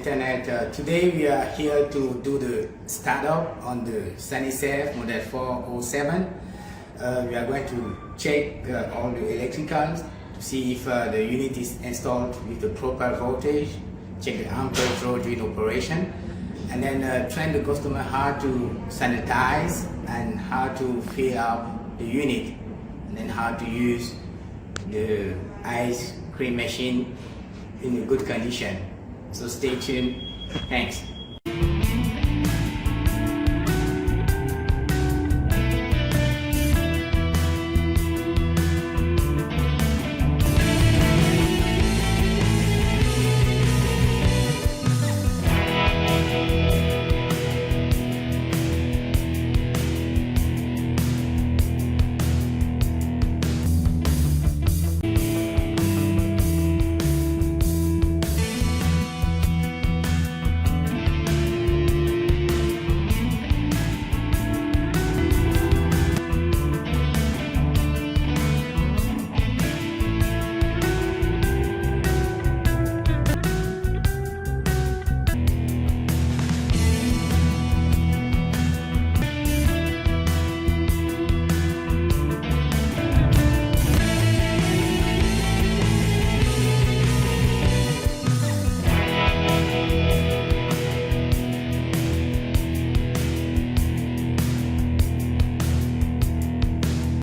Internet. Today we are here to do the startup on the SaniServ model 407. We are going to check all the electricals to see if the unit is installed with the proper voltage, check the amperage draw during operation, and then train the customer how to sanitize and how to fill up the unit, and then how to use the ice cream machine in a good condition. So stay tuned. Thanks.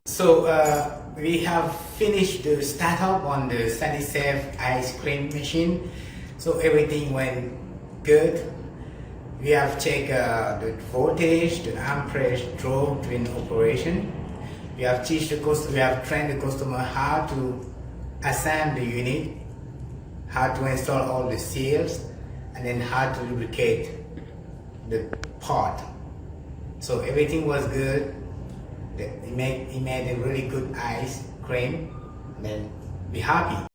So we have finished the startup on the SaniServ ice cream machine. So everything went good. We have checked the voltage, the amperage draw during operation. We have trained the customer how to assemble the unit, how to install all the seals, and then how to lubricate the part. So everything was good. He made a really good ice cream, and then be happy.